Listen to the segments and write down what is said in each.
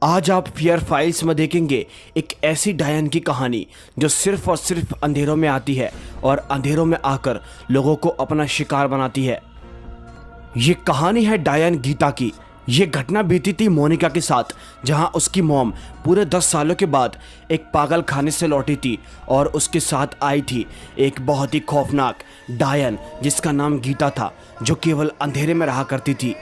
आज आप fear files में देखेंगे एक ऐसी डायन की कहानी जो सिर्फ और सिर्फ अंधेरों में आती है और अंधेरों में आकर लोगों को अपना शिकार बनाती है। ये कहानी है डायन गीता की। ये घटना बीती थी मोनिका के साथ, जहां उसकी मॉम पूरे 10 सालों के बाद एक पागल खाने से लौटी थी और उसके साथ आई थी एक बहुत ही खौफनाक डायन जिसका नाम गीता था, जो केवल अंधेरे में रहा करती थी।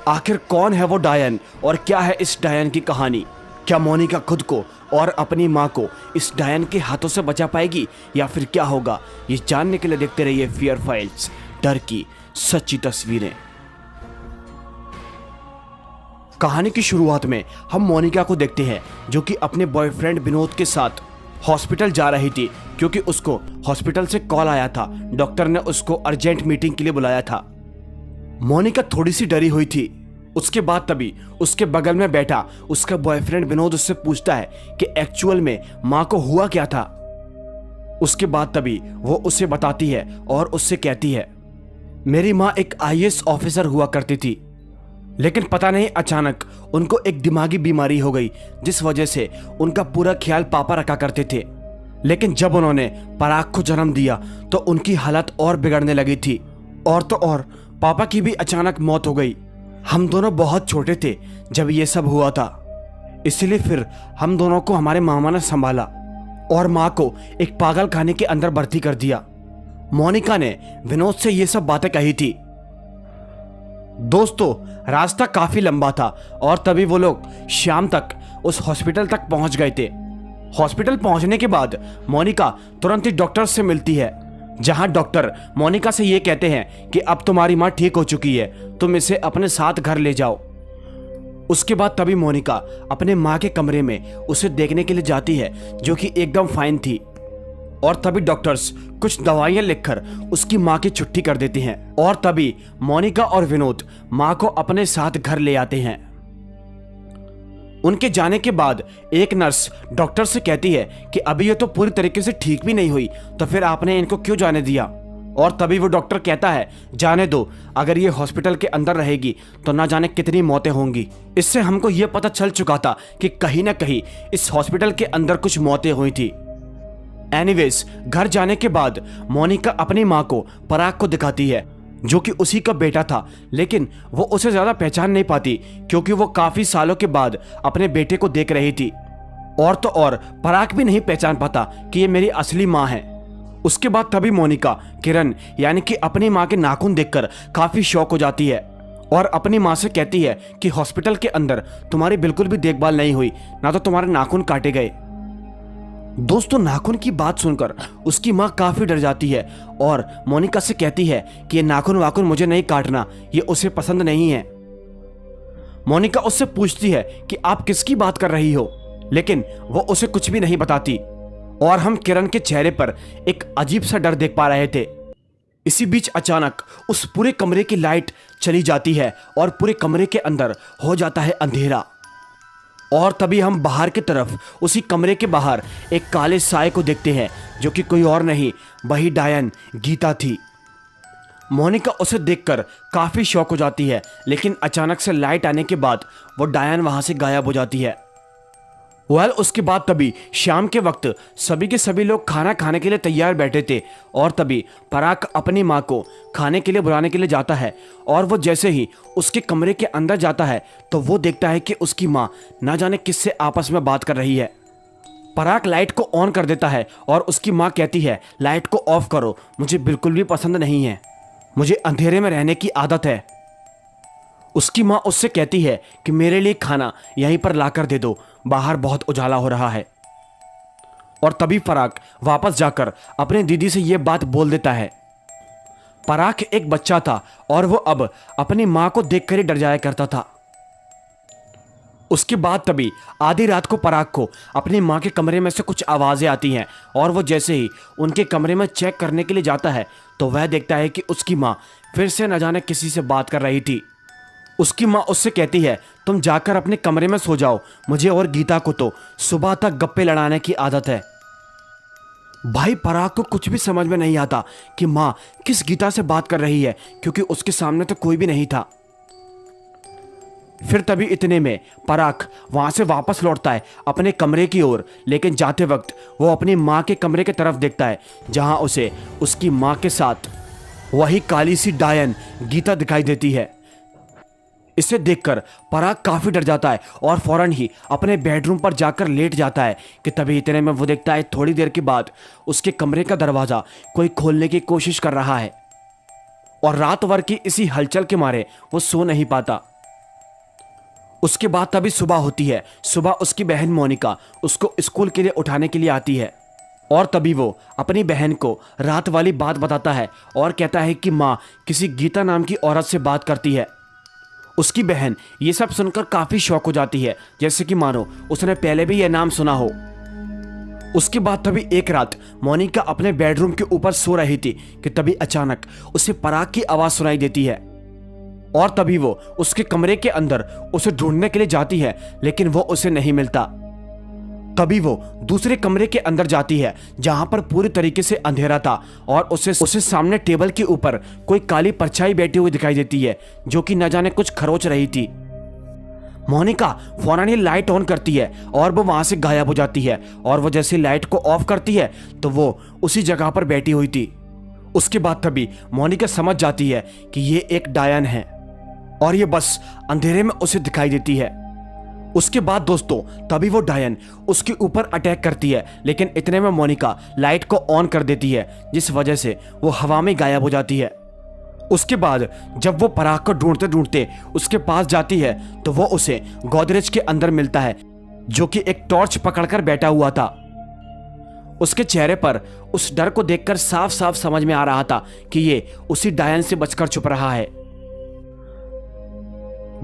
आखिर कौन है वो डायन और क्या है इस डायन की कहानी? क्या मोनिका खुद को और अपनी माँ को इस डायन के हाथों से बचा पाएगी या फिर क्या होगा? ये जानने के लिए देखते रहिए फियर फाइल्स, डर की सच्ची तस्वीरें। कहानी की शुरुआत में हम मोनिका को देखते हैं जो कि अपने बॉयफ्रेंड विनोद के साथ हॉस्पिटल जा रही थी, क्योंकि उसको हॉस्पिटल से कॉल आया था। डॉक्टर ने उसको अर्जेंट मीटिंग के लिए बुलाया था। मोनिका थोड़ी सी डरी हुई थी। उसके बाद तभी उसके बगल में बैठा उसका बॉयफ्रेंड विनोद उससे पूछता है कि एक्चुअल में माँ को हुआ क्या था। उसके बाद तभी वो उसे बताती है और उससे कहती है, मेरी माँ एक आईएएस ऑफिसर हुआ करती थी, लेकिन पता नहीं अचानक उनको एक दिमागी बीमारी हो गई, जिस वजह से उनका पूरा ख्याल पापा रखा करते थे। लेकिन जब उन्होंने पराग को जन्म दिया तो उनकी हालत और बिगड़ने लगी थी। और तो और पापा की भी अचानक मौत हो गई। हम दोनों बहुत छोटे थे जब ये सब हुआ था, इसलिए फिर हम दोनों को हमारे मामा ने संभाला और माँ को एक पागल खाने के अंदर भर्ती कर दिया। मोनिका ने विनोद से ये सब बातें कही थी। दोस्तों, रास्ता काफी लंबा था और तभी वो लोग शाम तक उस हॉस्पिटल तक पहुंच गए थे। हॉस्पिटल पहुंचने के बाद मोनिका तुरंत ही डॉक्टर से मिलती है, जहां डॉक्टर मोनिका से ये कहते हैं कि अब तुम्हारी माँ ठीक हो चुकी है, तुम इसे अपने साथ घर ले जाओ। उसके बाद तभी मोनिका अपने माँ के कमरे में उसे देखने के लिए जाती है, जो कि एकदम फाइन थी। और तभी डॉक्टर्स कुछ दवाइयां लिखकर उसकी माँ की छुट्टी कर देती हैं। और तभी मोनिका और विनोद माँ को अपने साथ घर ले आते हैं। उनके जाने के बाद एक नर्स डॉक्टर से कहती है कि अभी ये तो पूरी तरीके से ठीक भी नहीं हुई, तो फिर आपने इनको क्यों जाने दिया? और तभी वो डॉक्टर कहता है, जाने दो, अगर ये हॉस्पिटल के अंदर रहेगी तो ना जाने कितनी मौतें होंगी। इससे हमको ये पता चल चुका था कि कहीं ना कहीं इस हॉस्पिटल के अंदर कुछ मौतें हुई थी। एनीवेज, घर जाने के बाद मोनिका अपनी माँ को पराग को दिखाती है, जो कि उसी का बेटा था, लेकिन वो उसे ज्यादा पहचान नहीं पाती क्योंकि वो काफी सालों के बाद अपने बेटे को देख रही थी। और तो और पराग भी नहीं पहचान पाता कि ये मेरी असली माँ है। उसके बाद तभी मोनिका किरण यानी कि अपनी माँ के नाखून देखकर काफी शौक हो जाती है और अपनी माँ से कहती है कि हॉस्पिटल के अंदर तुम्हारी बिल्कुल भी देखभाल नहीं हुई, ना तो तुम्हारे नाखून काटे गए। दोस्तों, नाखून की बात सुनकर उसकी माँ काफी डर जाती है और मोनिका से कहती है कि ये नाखून वाखून मुझे नहीं काटना, ये उसे पसंद नहीं है। मोनिका उससे पूछती है कि आप किसकी बात कर रही हो, लेकिन वो उसे कुछ भी नहीं बताती। और हम किरण के चेहरे पर एक अजीब सा डर देख पा रहे थे। इसी बीच अचानक उस पूरे कमरे की लाइट चली जाती है और पूरे कमरे के अंदर हो जाता है अंधेरा। और तभी हम बाहर की तरफ उसी कमरे के बाहर एक काले साए को देखते हैं, जो कि कोई और नहीं, वही डायन गीता थी। मोनिका उसे देखकर काफी शॉक हो जाती है, लेकिन अचानक से लाइट आने के बाद वो डायन वहां से गायब हो जाती है। उसके बाद तभी शाम के वक्त सभी के सभी लोग खाना खाने के लिए तैयार बैठे थे और तभी पराग अपनी माँ को खाने के लिए बुलाने के लिए जाता है। और वो जैसे ही उसके कमरे के अंदर जाता है तो वो देखता है कि उसकी माँ ना जाने किससे आपस में बात कर रही है। पराग लाइट को ऑन कर देता है और उसकी माँ कहती है, लाइट को ऑफ करो, मुझे बिल्कुल भी पसंद नहीं है, मुझे अंधेरे में रहने की आदत है। उसकी माँ उससे कहती है कि मेरे लिए खाना यहीं पर लाकर दे दो, बाहर बहुत उजाला हो रहा है। और तभी पराग वापस जाकर अपने दीदी से यह बात बोल देता है। पराग एक बच्चा था और वो अब अपनी माँ को देखकर ही डर जाया करता था। उसके बाद तभी आधी रात को पराग को अपनी माँ के कमरे में से कुछ आवाजें आती हैं और वो जैसे ही उनके कमरे में चेक करने के लिए जाता है तो वह देखता है कि उसकी माँ फिर से न जाने किसी से बात कर रही थी। उसकी माँ उससे कहती है, तुम जाकर अपने कमरे में सो जाओ, मुझे और गीता को तो सुबह तक गप्पे लड़ाने की आदत है। भाई, पराग को कुछ भी समझ में नहीं आता कि माँ किस गीता से बात कर रही है, क्योंकि उसके सामने तो कोई भी नहीं था। फिर तभी इतने में पराग वहां से वापस लौटता है अपने कमरे की ओर, लेकिन जाते वक्त वो अपनी माँ के कमरे की तरफ देखता है जहां उसे उसकी माँ के साथ वही काली सी डायन गीता दिखाई देती है। इसे देखकर पराग काफी डर जाता है और फौरन ही अपने बेडरूम पर जाकर लेट जाता है कि तभी इतने में वो देखता है थोड़ी देर के बाद उसके कमरे का दरवाजा कोई खोलने की कोशिश कर रहा है और रात भर की इसी हलचल के मारे वो सो नहीं पाता। उसके बाद तभी सुबह होती है। सुबह उसकी बहन मोनिका उसको स्कूल के लिए उठाने के लिए आती है और तभी वो अपनी बहन को रात वाली बात बताता है और कहता है कि माँ किसी गीता नाम की औरत से बात करती है। उसकी बहन ये सब सुनकर काफी शॉक हो जाती है, जैसे कि मानो उसने पहले भी यह नाम सुना हो। उसके बाद तभी एक रात मोनिका अपने बेडरूम के ऊपर सो रही थी कि तभी अचानक उसे पराग की आवाज सुनाई देती है और तभी वो उसके कमरे के अंदर उसे ढूंढने के लिए जाती है, लेकिन वो उसे नहीं मिलता। तभी वो दूसरे कमरे के अंदर जाती है जहां पर पूरी तरीके से अंधेरा था और उसे सामने टेबल के ऊपर कोई काली परछाई बैठी हुई दिखाई देती है जो कि न जाने कुछ खरोच रही थी। मोनिका फौरन ही लाइट ऑन करती है और वो वहां से गायब हो जाती है और वो जैसे लाइट को ऑफ करती है तो वो उसी जगह पर बैठी हुई थी। उसके बाद तभी मोनिका समझ जाती है कि ये एक डायन है और ये बस अंधेरे में उसे दिखाई देती है। उसके बाद दोस्तों तभी वो डायन उसके ऊपर अटैक करती है, लेकिन इतने में मोनिका लाइट को ऑन कर देती है जिस वजह से वो हवा में गायब हो जाती है। उसके बाद जब वो पराग को ढूंढते ढूंढते उसके पास जाती है तो वो उसे गोदरेज के अंदर मिलता है जो कि एक टॉर्च पकड़कर बैठा हुआ था। उसके चेहरे पर उस डर को देखकर साफ साफ समझ में आ रहा था कि ये उसी डायन से बचकर छुप रहा है।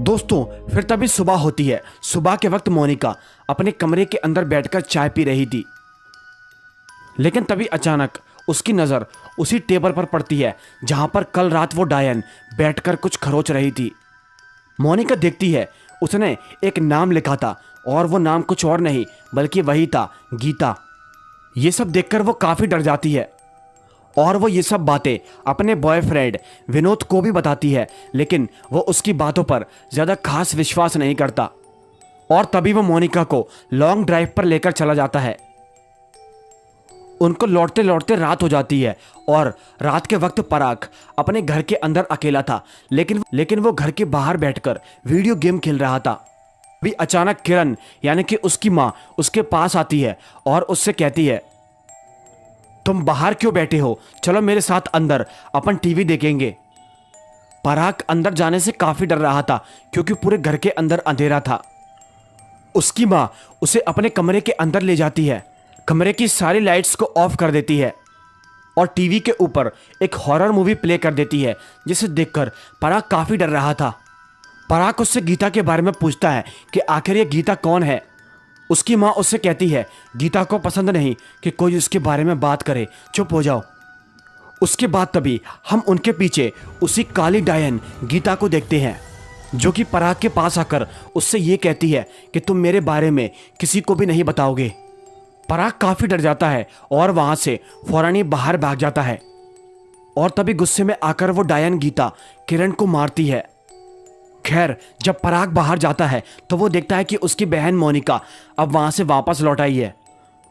दोस्तों फिर तभी सुबह होती है। सुबह के वक्त मोनिका अपने कमरे के अंदर बैठकर चाय पी रही थी, लेकिन तभी अचानक उसकी नजर उसी टेबल पर पड़ती है जहां पर कल रात वो डायन बैठकर कुछ खरोच रही थी। मोनिका देखती है उसने एक नाम लिखा था और वो नाम कुछ और नहीं बल्कि वही था, गीता। ये सब देखकर वो काफी डर जाती है और वो ये सब बातें अपने बॉयफ्रेंड विनोद को भी बताती है, लेकिन वो उसकी बातों पर ज्यादा खास विश्वास नहीं करता। और तभी वो मोनिका को लॉन्ग ड्राइव पर लेकर चला जाता है। उनको लौटते लौटते रात हो जाती है और रात के वक्त पराग अपने घर के अंदर अकेला था, लेकिन वो घर के बाहर बैठकर वीडियो गेम खेल रहा था। भी अचानक किरण यानी कि उसकी माँ उसके पास आती है और उससे कहती है, तुम बाहर क्यों बैठे हो, चलो मेरे साथ अंदर, अपन टीवी देखेंगे। पराग अंदर जाने से काफी डर रहा था क्योंकि पूरे घर के अंदर अंधेरा था। उसकी माँ उसे अपने कमरे के अंदर ले जाती है, कमरे की सारी लाइट्स को ऑफ कर देती है और टीवी के ऊपर एक हॉरर मूवी प्ले कर देती है, जिसे देखकर पराग काफी डर रहा था। पराग उससे गीता के बारे में पूछता है कि आखिर ये गीता कौन है। उसकी माँ उससे कहती है, गीता को पसंद नहीं कि कोई उसके बारे में बात करे, चुप हो जाओ। उसके बाद तभी हम उनके पीछे उसी काली डायन गीता को देखते हैं जो कि पराग के पास आकर उससे ये कहती है कि तुम मेरे बारे में किसी को भी नहीं बताओगे। पराग काफी डर जाता है और वहां से फौरन ही बाहर भाग जाता है और तभी गुस्से में आकर वो डायन गीता किरण को मारती है। खैर जब पराग बाहर जाता है तो वो देखता है कि उसकी बहन मोनिका अब वहां से वापस लौट आई है।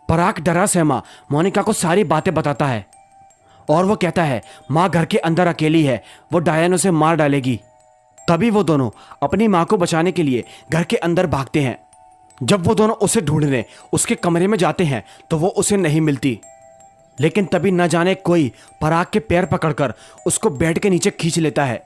पराग डरा सहमा मोनिका को सारी बातें बताता है और वो कहता है, माँ घर के अंदर अकेली है, वो डायन उसे मार डालेगी। तभी वो दोनों अपनी माँ को बचाने के लिए घर के अंदर भागते हैं। जब वो दोनों उसे ढूंढने उसके कमरे में जाते हैं तो वो उसे नहीं मिलती, लेकिन तभी न जाने कोई पराग के पैर पकड़कर उसको बेड के नीचे खींच लेता है।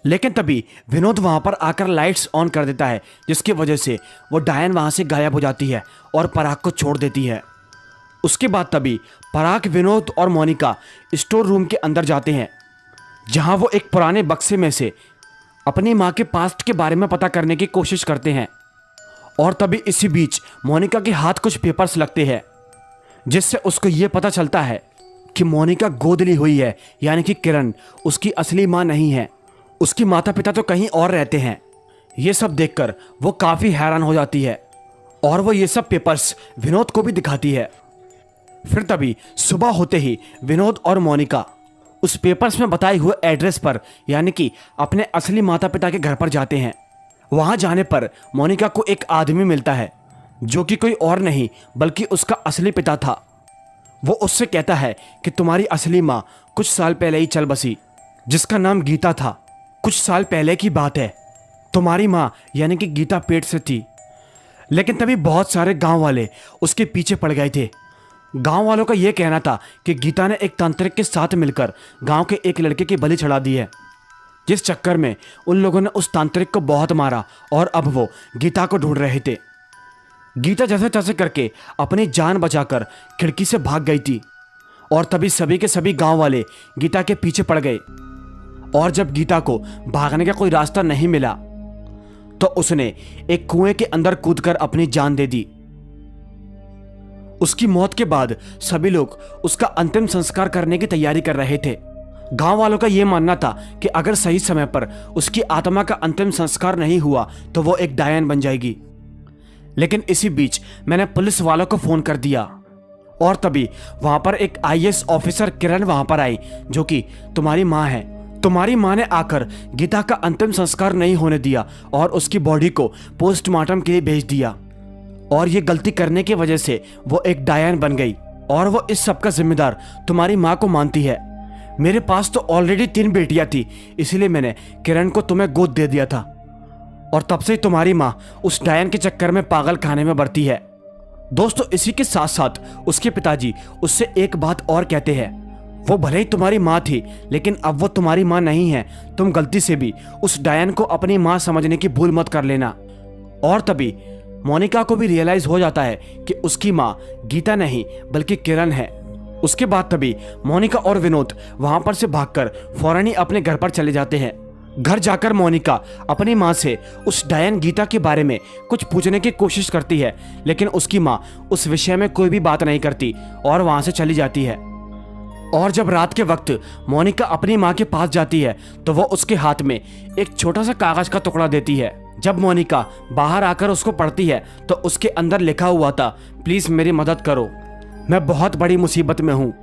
लेकिन तभी विनोद वहां पर आकर लाइट्स ऑन कर देता है, जिसकी वजह से वो डायन वहां से गायब हो जाती है और पराग को छोड़ देती है। उसके बाद तभी पराग, विनोद और मोनिका स्टोर रूम के अंदर जाते हैं जहां वो एक पुराने बक्से में से अपनी माँ के पास्ट के बारे में पता करने की कोशिश करते हैं। और तभी इसी बीच मोनिका के हाथ कुछ पेपर्स लगते हैं जिससे उसको ये पता चलता है कि मोनिका गोद ली हुई है, यानी कि किरण उसकी असली माँ नहीं है, उसकी माता पिता तो कहीं और रहते हैं। ये सब देखकर वो काफ़ी हैरान हो जाती है और वो ये सब पेपर्स विनोद को भी दिखाती है। फिर तभी सुबह होते ही विनोद और मोनिका उस पेपर्स में बताए हुए एड्रेस पर यानी कि अपने असली माता पिता के घर पर जाते हैं वहां जाने पर मोनिका को एक आदमी मिलता है जो कि कोई और नहीं बल्कि उसका असली पिता था। वो उससे कहता है कि तुम्हारी असली माँ कुछ साल पहले ही चल बसी, जिसका नाम गीता था। कुछ साल पहले की बात है। तुम्हारी माँ यानी कि गीता पेट से थी, लेकिन तभी बहुत सारे गांव वाले उसके पीछे पड़ गए थे। गांव वालों का यह कहना था कि गीता ने एक तांत्रिक के साथ मिलकर गांव के एक लड़के की बलि चढ़ा दी है, जिस चक्कर में उन लोगों ने उस तांत्रिक को बहुत मारा और अब वो गीता को ढूंढ रहे थे। गीता जैसे तैसे करके अपनी जान बचाकर खिड़की से भाग गई थी और तभी सभी के सभी गांव वाले गीता के पीछे पड़ गए। और जब गीता को भागने का कोई रास्ता नहीं मिला तो उसने एक कुएं के अंदर कूदकर अपनी जान दे दी। उसकी मौत के बाद सभी लोग उसका अंतिम संस्कार करने की तैयारी कर रहे थे। गांव वालों का यह मानना था कि अगर सही समय पर उसकी आत्मा का अंतिम संस्कार नहीं हुआ तो वो एक डायन बन जाएगी। लेकिन इसी बीच मैंने पुलिस वालों को फोन कर दिया और तभी वहां पर एक आईएएस ऑफिसर किरण वहां पर आई, जो कि तुम्हारी माँ है। तुम्हारी माँ ने आकर गीता का अंतिम संस्कार नहीं होने दिया और उसकी बॉडी को पोस्टमार्टम के लिए भेज दिया, और ये गलती करने की वजह से वो एक डायन बन गई और वो इस सब का जिम्मेदार तुम्हारी माँ को मानती है। मेरे पास तो ऑलरेडी 3 बेटियां थी, इसलिए मैंने किरण को तुम्हें गोद दे दिया था और तब से ही तुम्हारी माँ उस डायन के चक्कर में पागल खाने में बढ़ती है। दोस्तों, इसी के साथ साथ उसके पिताजी उससे एक बात और कहते हैं, वो भले ही तुम्हारी माँ थी लेकिन अब वो तुम्हारी माँ नहीं है। तुम गलती से भी उस डायन को अपनी माँ समझने की भूल मत कर लेना। और तभी मोनिका को भी रियलाइज हो जाता है कि उसकी माँ गीता नहीं बल्कि किरण है। उसके बाद तभी मोनिका और विनोद वहां पर से भागकर फौरन ही अपने घर पर चले जाते हैं। घर जाकर मोनिका अपनी माँ से उस डायन गीता के बारे में कुछ पूछने की कोशिश करती है, लेकिन उसकी माँ उस विषय में कोई भी बात नहीं करती और वहां से चली जाती है। और जब रात के वक्त मोनिका अपनी माँ के पास जाती है तो वो उसके हाथ में एक छोटा सा कागज का टुकड़ा देती है। जब मोनिका बाहर आकर उसको पढ़ती है तो उसके अंदर लिखा हुआ था, प्लीज मेरी मदद करो, मैं बहुत बड़ी मुसीबत में हूँ।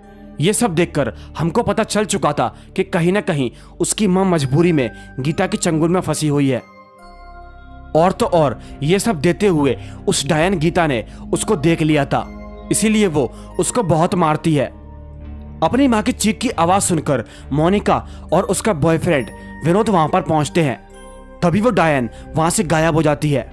ये सब देखकर हमको पता चल चुका था कि कहीं ना कहीं उसकी माँ मजबूरी में गीता की चंगुल में फंसी हुई है। और तो और ये सब देते हुए उस डायन गीता ने उसको देख लिया था, इसीलिए वो उसको बहुत मारती है। अपनी माँ की चीख की आवाज सुनकर मोनिका और उसका बॉयफ्रेंड विनोद वहां पर पहुंचते हैं। तभी वो डायन वहां से गायब हो जाती है।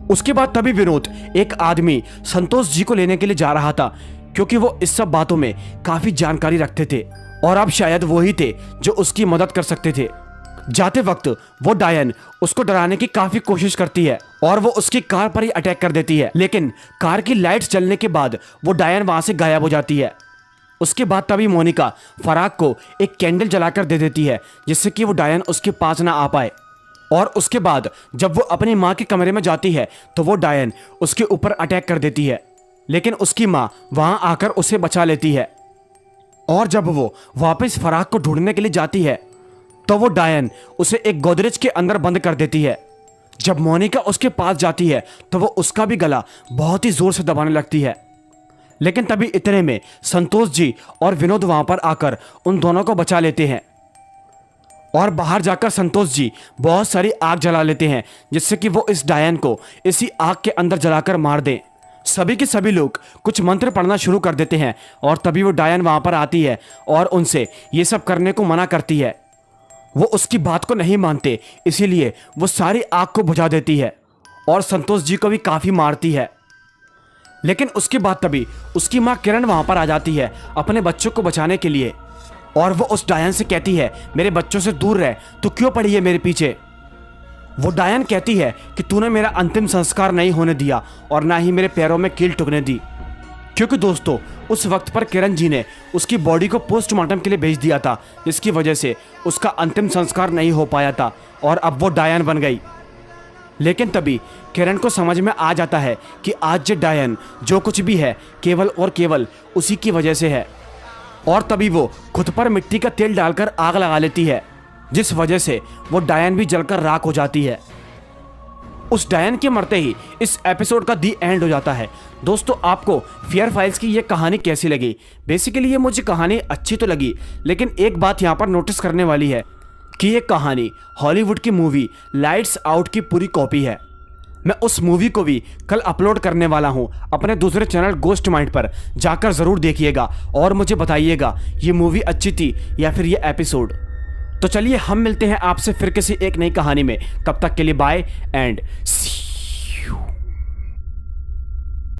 उसके बाद तभी विनोद एक आदमी संतोष जी को लेने के लिए जा रहा था, क्योंकि वो इस सब बातों में काफी जानकारी रखते थे और अब शायद वो ही थे जो उसकी मदद कर सकते थे। जाते वक्त वो डायन उसको डराने की काफी कोशिश करती है और वो उसकी कार पर ही अटैक कर देती है, लेकिन कार की लाइट्स जलने के बाद वो डायन वहां से गायब हो जाती है। उसके बाद तभी मोनिका फराग को एक कैंडल जलाकर दे देती है, जिससे कि वो डायन उसके पास ना आ पाए। और उसके बाद जब वो अपनी माँ के कमरे में जाती है तो वो डायन उसके ऊपर अटैक कर देती है, लेकिन उसकी माँ वहां आकर उसे बचा लेती है। और जब वो वापस फराग को ढूंढने के लिए जाती है तो वो डायन उसे एक गोदरेज के अंदर बंद कर देती है। जब मोनिका उसके पास जाती है तो वो उसका भी गला बहुत ही जोर से दबाने लगती है, लेकिन तभी इतने में संतोष जी और विनोद वहां पर आकर उन दोनों को बचा लेते हैं। और बाहर जाकर संतोष जी बहुत सारी आग जला लेते हैं, जिससे कि वो इस डायन को इसी आग के अंदर जलाकर मार दें। सभी के सभी लोग कुछ मंत्र पढ़ना शुरू कर देते हैं और तभी वो डायन वहां पर आती है और उनसे ये सब करने को मना करती है। वो उसकी बात को नहीं मानते, इसीलिए वो सारी आग को बुझा देती है और संतोष जी को भी काफी मारती है। लेकिन उसके बाद तभी उसकी माँ किरण वहां पर आ जाती है अपने बच्चों को बचाने के लिए, और वो उस डायन से कहती है, मेरे बच्चों से दूर रह, तू क्यों पड़ी है मेरे पीछे। वो डायन कहती है कि तूने मेरा अंतिम संस्कार नहीं होने दिया और ना ही मेरे पैरों में कील टुकने दी, क्योंकि दोस्तों उस वक्त पर किरण जी ने उसकी बॉडी को पोस्टमार्टम के लिए भेज दिया था, जिसकी वजह से उसका अंतिम संस्कार नहीं हो पाया था और अब वो डायन बन गई। लेकिन तभी किरण को समझ में आ जाता है कि आज ये डायन जो कुछ भी है केवल और केवल उसी की वजह से है, और तभी वो खुद पर मिट्टी का तेल डालकर आग लगा लेती है, जिस वजह से वो डायन भी जलकर राख हो जाती है। उस डायन के मरते ही इस एपिसोड का दी एंड हो जाता है। दोस्तों, आपको फियर फाइल्स की ये कहानी कैसी लगी? बेसिकली ये मुझे कहानी अच्छी तो लगी, लेकिन एक बात यहाँ पर नोटिस करने वाली है कि ये कहानी हॉलीवुड की मूवी लाइट्स आउट की पूरी कॉपी है। मैं उस मूवी को भी कल अपलोड करने वाला हूं अपने दूसरे चैनल गोस्ट माइंड पर, जाकर ज़रूर देखिएगा और मुझे बताइएगा ये मूवी अच्छी थी या फिर ये एपिसोड। तो चलिए हम मिलते हैं आपसे फिर किसी एक नई कहानी में। तब तक के लिए बाय एंड